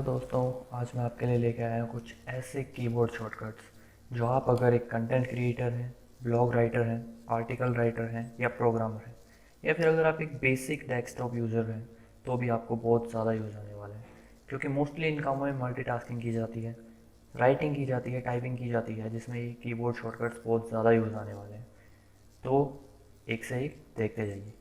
दोस्तों, आज मैं आपके लिए लेके आया हूँ कुछ ऐसे कीबोर्ड शॉर्टकट्स जो आप अगर एक कंटेंट क्रिएटर हैं, ब्लॉग राइटर हैं, आर्टिकल राइटर हैं या प्रोग्रामर हैं, या फिर अगर आप एक बेसिक डेस्कटॉप यूज़र हैं तो भी आपको बहुत ज़्यादा यूज़ आने वाला है। क्योंकि मोस्टली इन कामों में मल्टीटास्किंग की जाती है, राइटिंग की जाती है, टाइपिंग की जाती है, जिसमें ये कीबोर्ड शॉर्टकट्स बहुत ज़्यादा यूज़ आने वाले हैं। तो एक से एक देखते जाइए।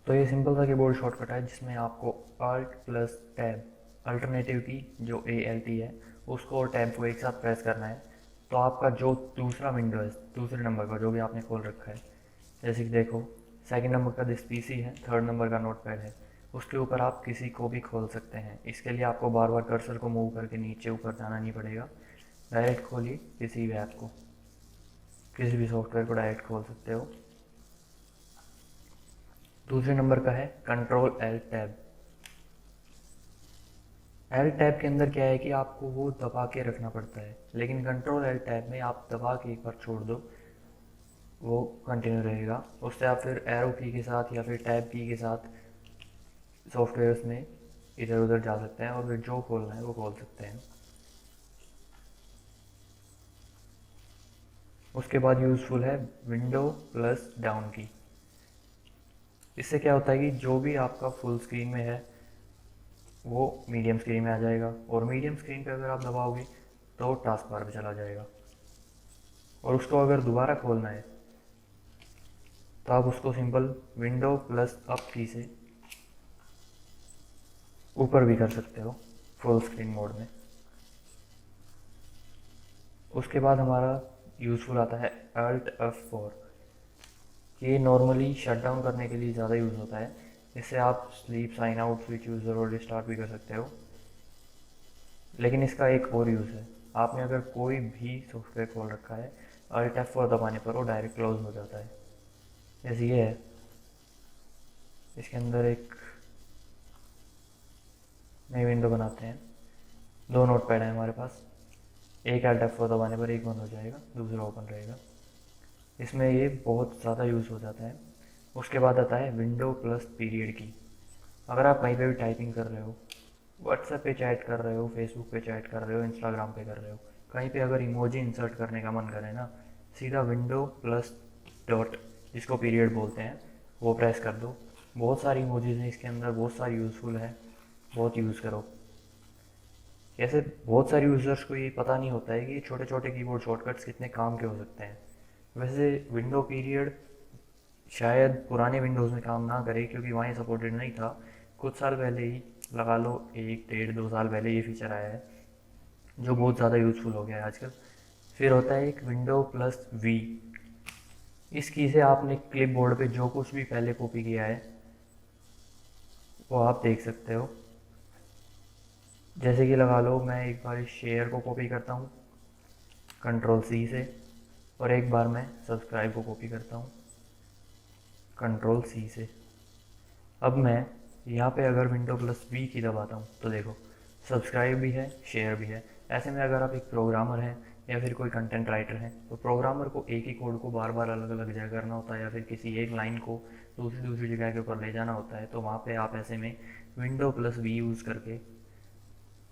तो ये सिंपल सा कीबोर्ड शॉर्टकट है जिसमें आपको Alt प्लस टैब, अल्टरनेटिव की जो ALT है उसको और टैब को एक साथ प्रेस करना है। तो आपका जो दूसरा विंडो है, दूसरे नंबर का जो भी आपने खोल रखा है, जैसे कि देखो सेकंड नंबर का दिस PC है, थर्ड नंबर का नोटपैड है, उसके ऊपर आप किसी को भी खोल सकते हैं। इसके लिए आपको बार बार कर्सर को मूव करके नीचे ऊपर जाना नहीं पड़ेगा। डायरेक्ट खोलिए किसी भी ऐप को, किसी भी सॉफ्टवेयर को डायरेक्ट खोल सकते हो। दूसरे नंबर का है control L tab. L tab के अंदर क्या है कि आपको वो दबा के रखना पड़ता है, लेकिन कंट्रोल एल टैब में आप दबा के एक बार छोड़ दो, वो कंटिन्यू रहेगा। उससे आप फिर एरो की के साथ या फिर टैब की के साथ सॉफ्टवेयर्स में इधर उधर जा सकते हैं और फिर जो खोलना है वो खोल सकते हैं। उसके बाद यूज़फुल है विंडो प्लस डाउन की। इससे क्या होता है कि जो भी आपका फुल स्क्रीन में है वो मीडियम स्क्रीन में आ जाएगा, और मीडियम स्क्रीन पे अगर आप दबाओगे तो टास्क बार पे चला जाएगा। और उसको अगर दोबारा खोलना है तो आप उसको सिंपल विंडो प्लस अप की से ऊपर भी कर सकते हो फुल स्क्रीन मोड में। उसके बाद हमारा यूज़फुल आता है Alt F4। ये नॉर्मली शट डाउन करने के लिए ज़्यादा यूज़ होता है। इससे आप sleep, sign out, switch user और रिस्टार्ट भी कर सकते हो। लेकिन इसका एक और यूज़ है, आपने अगर कोई भी सॉफ्टवेयर खोल रखा है, Alt F4 दबाने पर वो डायरेक्ट क्लोज हो जाता है। जैसे ये है, इसके अंदर एक नई विंडो बनाते हैं। दो नोटपैड है हमारे पास, एक Alt F4 दबाने पर एक बंद हो जाएगा, दूसरा ओपन रहेगा। इसमें ये बहुत ज़्यादा यूज़ हो जाता है। उसके बाद आता है विंडो प्लस पीरियड की। अगर आप कहीं पे भी टाइपिंग कर रहे हो, व्हाट्सएप पे चैट कर रहे हो, फेसबुक पे चैट कर रहे हो, इंस्टाग्राम पे कर रहे हो, कहीं पे अगर इमोजी इंसर्ट करने का मन करे ना, सीधा विंडो प्लस डॉट, जिसको पीरियड बोलते हैं, वो प्रेस कर दो। बहुत सारी इमोजीज हैं इसके अंदर, बहुत सारी यूज़फुल है, बहुत यूज़ करो। ऐसे बहुत सारे यूज़र्स को ये पता नहीं होता है कि छोटे छोटे कीबोर्ड शॉर्टकट्स कितने काम के हो सकते हैं। वैसे विंडो पीरियड शायद पुराने विंडोज़ में काम ना करे क्योंकि वहाँ सपोर्टेड नहीं था। कुछ साल पहले ही, लगा लो 1 डेढ़ 2 साल पहले ये फीचर आया है, जो बहुत ज़्यादा यूज़फुल हो गया है आजकल। फिर होता है एक विंडो प्लस वी। इस की से आपने क्लिप बोर्ड पर जो कुछ भी पहले कॉपी किया है वो आप देख सकते हो। जैसे कि लगा लो मैं एक बार इस शेयर को कॉपी करता हूँ कंट्रोल C से, और एक बार मैं सब्सक्राइब को कॉपी करता हूँ कंट्रोल C से। अब मैं यहाँ पे अगर विंडो प्लस वी की दबाता हूँ तो देखो सब्सक्राइब भी है, शेयर भी है। ऐसे में अगर आप एक प्रोग्रामर हैं या फिर कोई कंटेंट राइटर हैं तो प्रोग्रामर को एक ही कोड को बार बार अलग अलग जगह करना होता है, या फिर किसी एक लाइन को दूसरी दूसरी जगह के ऊपर ले जाना होता है। तो वहाँ पे आप ऐसे में विंडो प्लस वी यूज़ करके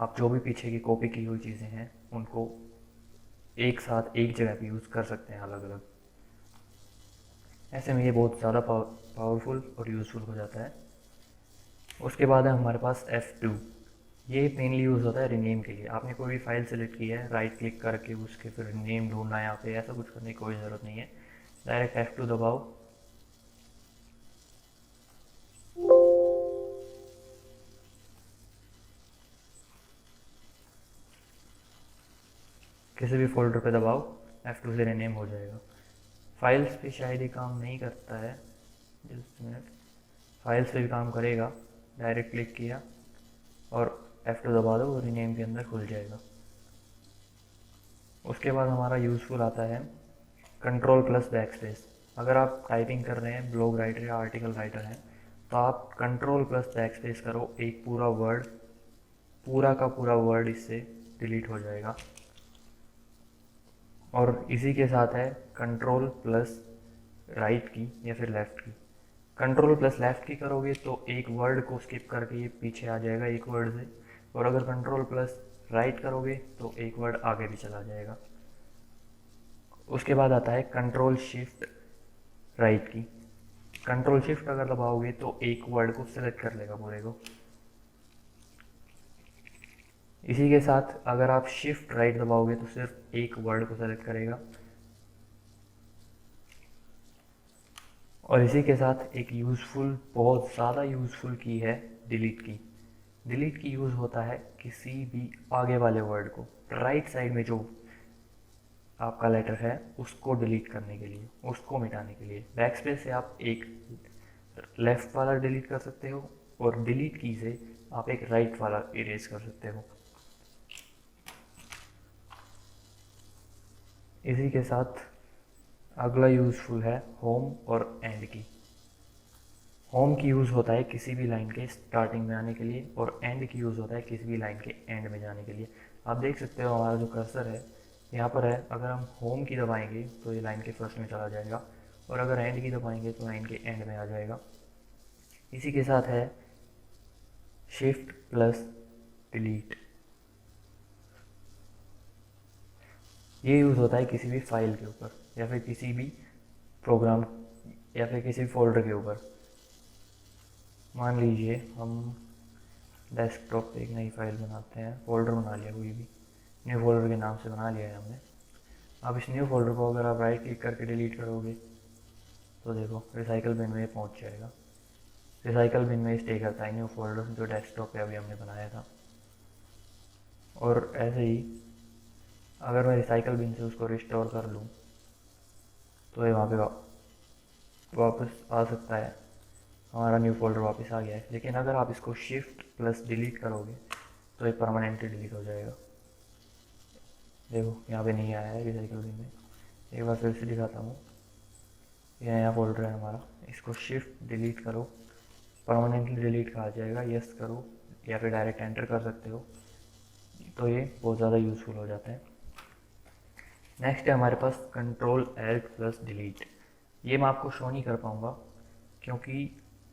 आप जो भी पीछे की कॉपी की हुई चीज़ें हैं उनको एक साथ एक जगह पे यूज़ कर सकते हैं अलग अलग। ऐसे में ये बहुत ज़्यादा पावरफुल और यूज़फुल हो जाता है। उसके बाद है हमारे पास F2। ये मेनली यूज़ होता है रीनेम के लिए। आपने कोई भी फाइल सेलेक्ट की है, राइट क्लिक करके उसके फिर नेम ढूंढना है यहाँ पे, ऐसा कुछ करने की कोई ज़रूरत नहीं है। डायरेक्ट F2 दबाओ, किसी भी फोल्डर पे दबाओ, F2 से रीनेम हो जाएगा। फाइल्स पे शायद ये काम नहीं करता है, जस्ट मिनट। फाइल्स पे भी काम करेगा। डायरेक्ट क्लिक किया और F2 दबा दो, रीनेम के अंदर खुल जाएगा। उसके बाद हमारा यूज़फुल आता है कंट्रोल प्लस बैक स्पेस। अगर आप टाइपिंग कर रहे हैं, ब्लॉग राइटर या आर्टिकल राइटर हैं, तो आप कंट्रोल प्लस बैक स्पेस करो, एक पूरा वर्ड, पूरा का पूरा वर्ड इससे डिलीट हो जाएगा। और इसी के साथ है कंट्रोल प्लस राइट की या फिर लेफ़्ट की। कंट्रोल प्लस लेफ़्ट की करोगे तो एक वर्ड को स्किप करके ये पीछे आ जाएगा एक वर्ड से, और अगर कंट्रोल प्लस राइट करोगे तो एक वर्ड आगे भी चला जाएगा। उसके बाद आता है कंट्रोल शिफ्ट राइट की। कंट्रोल शिफ्ट अगर दबाओगे तो एक वर्ड को सिलेक्ट कर लेगा पूरे को। इसी के साथ अगर आप शिफ्ट राइट दबाओगे तो सिर्फ एक वर्ड को सेलेक्ट करेगा। और इसी के साथ एक यूज़फुल, बहुत ज़्यादा यूज़फुल की है डिलीट की। डिलीट की यूज़ होता है किसी भी आगे वाले वर्ड को राइट साइड में जो आपका लेटर है उसको डिलीट करने के लिए, उसको मिटाने के लिए। बैक स्पेस से आप एक लेफ़्ट वाला डिलीट कर सकते हो और डिलीट की से आप एक राइट वाला इरेज कर सकते हो। इसी के साथ अगला यूज़फुल है होम और एंड की। होम की यूज़ होता है किसी भी लाइन के स्टार्टिंग में आने के लिए, और एंड की यूज़ होता है किसी भी लाइन के एंड में जाने के लिए। आप देख सकते हो हमारा जो कर्सर है यहाँ पर है, अगर हम होम की दबाएंगे तो ये लाइन के फर्स्ट में चला जाएगा, और अगर एंड की दबाएंगे तो लाइन के एंड में आ जाएगा। इसी के साथ है शिफ्ट प्लस डिलीट। ये यूज़ होता है किसी भी फाइल के ऊपर या फिर किसी भी प्रोग्राम या फिर किसी फोल्डर के ऊपर। मान लीजिए हम डेस्कटॉप पे एक नई फाइल बनाते हैं, फोल्डर बना लिया, कोई भी न्यू फोल्डर के नाम से बना लिया है हमने। अब इस न्यू फोल्डर को अगर आप राइट क्लिक करके डिलीट करोगे तो देखो रिसाइकल बिन में पहुंच जाएगा। रिसाइकल बिन में स्टे करता है न्यू फोल्डर जो डेस्कटॉप पे अभी हमने बनाया था। और ऐसे ही अगर मैं रिसाइकल बिन से उसको रिस्टोर कर लूँ तो ये वहाँ पे वापस आ सकता है, हमारा न्यू फोल्डर वापस आ गया है। लेकिन अगर आप इसको शिफ्ट प्लस डिलीट करोगे तो ये परमानेंटली डिलीट हो जाएगा। देखो यहाँ पे नहीं आया है रिसाइकल बिन में। एक बार फिर से दिखाता हूँ, ये नया फोल्डर है हमारा, इसको शिफ्ट डिलीट करो, परमानेंटली डिलीट का आ जाएगा। यस करो या फिर डायरेक्ट एंटर कर सकते हो, तो ये बहुत ज़्यादा यूज़फुल हो जाता है। नेक्स्ट है हमारे पास कंट्रोल एल्ट प्लस डिलीट। ये मैं आपको शो नहीं कर पाऊँगा क्योंकि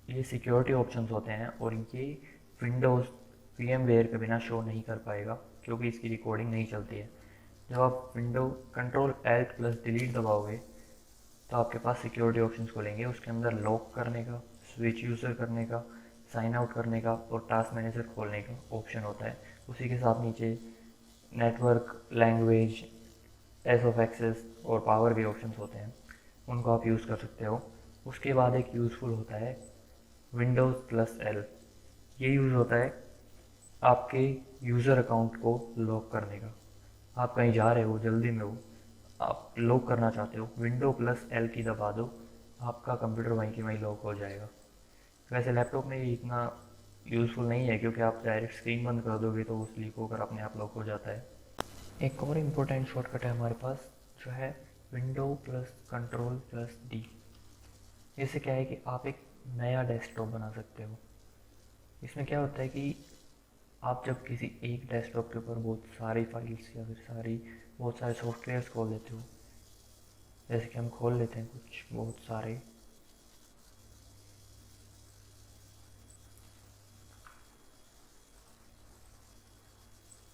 ये सिक्योरिटी ऑप्शंस होते हैं और ये विंडोज़ VMware के बिना शो नहीं कर पाएगा क्योंकि इसकी रिकॉर्डिंग नहीं चलती है। जब आप window control alt plus delete दबाओगे तो आपके पास सिक्योरिटी ऑप्शंस खुलेंगे, उसके अंदर लॉक करने का, स्विच यूज़र करने का, साइन आउट करने का और टास्क मैनेजर खोलने का ऑप्शन होता है। उसी के साथ नीचे network, language, ease of access और पावर के ऑप्शंस होते हैं, उनको आप यूज़ कर सकते हो। उसके बाद एक यूज़फुल होता है विंडोज़ प्लस एल। ये यूज़ होता है आपके यूज़र अकाउंट को लॉक करने का। आप कहीं जा रहे हो, जल्दी में हो, आप लॉक करना चाहते हो, विंडो प्लस एल की दबा दो, आपका कंप्यूटर वहीं के वहीं लॉक हो जाएगा। वैसे लैपटॉप में ये इतना यूज़फुल नहीं है क्योंकि आप डायरेक्ट स्क्रीन बंद कर दोगे तो वो स्लीप होकर अपने आप लॉक हो जाता है। एक और इम्पोर्टेंट शॉर्टकट है हमारे पास जो है window plus control plus D. इससे क्या है कि आप एक नया डेस्कटॉप बना सकते हो। इसमें क्या होता है कि आप जब किसी एक डेस्कटॉप के ऊपर बहुत सारी फाइल्स या फिर बहुत सारे सॉफ्टवेयर्स खोल लेते हो, जैसे कि हम खोल लेते हैं कुछ बहुत सारे,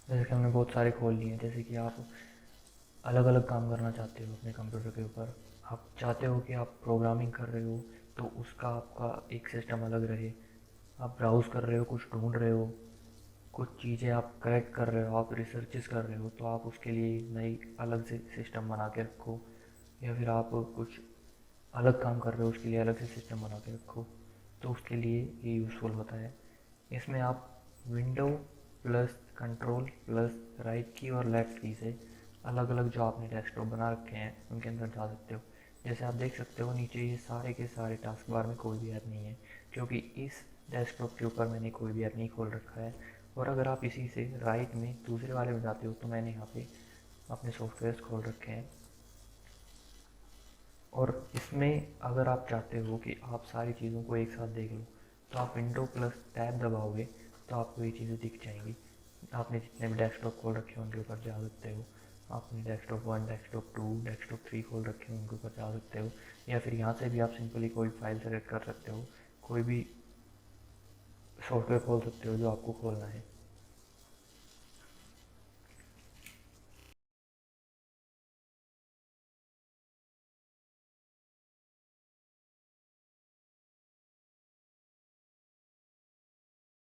जैसे कि हमने बहुत सारे खोल लिए हैं, जैसे कि आप अलग अलग काम करना चाहते हो अपने कंप्यूटर के ऊपर, आप चाहते हो कि आप प्रोग्रामिंग कर रहे हो तो उसका आपका एक सिस्टम अलग रहे, आप ब्राउज़ कर रहे हो, कुछ ढूंढ रहे हो, कुछ चीज़ें आप कलेक्ट कर रहे हो, आप रिसर्चेस कर रहे हो, तो आप उसके लिए नई अलग से सिस्टम बना के रखो, या फिर आप कुछ अलग काम कर रहे हो उसके लिए अलग से सिस्टम बना के रखो, तो उसके लिए ये यूज़फुल होता है। इसमें आप window plus control plus right की और लेफ़्ट की से अलग अलग जो आपने डेस्कटॉप बना रखे हैं उनके अंदर जा सकते हो। जैसे आप देख सकते हो नीचे ये सारे के सारे टास्क बार में कोई भी ऐप नहीं है क्योंकि इस डेस्कटॉप के ऊपर मैंने कोई भी ऐप नहीं खोल रखा है। और अगर आप इसी से राइट में दूसरे वाले में जाते हो तो मैंने यहाँ पे अपने सॉफ्टवेयर्स खोल रखे हैं। और इसमें अगर आप चाहते हो कि आप सारी चीज़ों को एक साथ देख लो तो आप विंडो प्लस टैब दबाओगे तो आपको ये चीज़ें दिख जाएंगी। आपने जितने भी डेस्कटॉप खोल रखे हैं उनके ऊपर जा सकते हो, आपने डेस्कटॉप 1, डेस्कटॉप 2, डेस्कटॉप 3 खोल रखे हैं उनके ऊपर जा सकते हो, या फिर यहाँ से भी आप सिंपली कोई फाइल सेलेक्ट कर सकते हो, कोई भी सॉफ्टवेयर खोल सकते हो जो आपको खोलना है।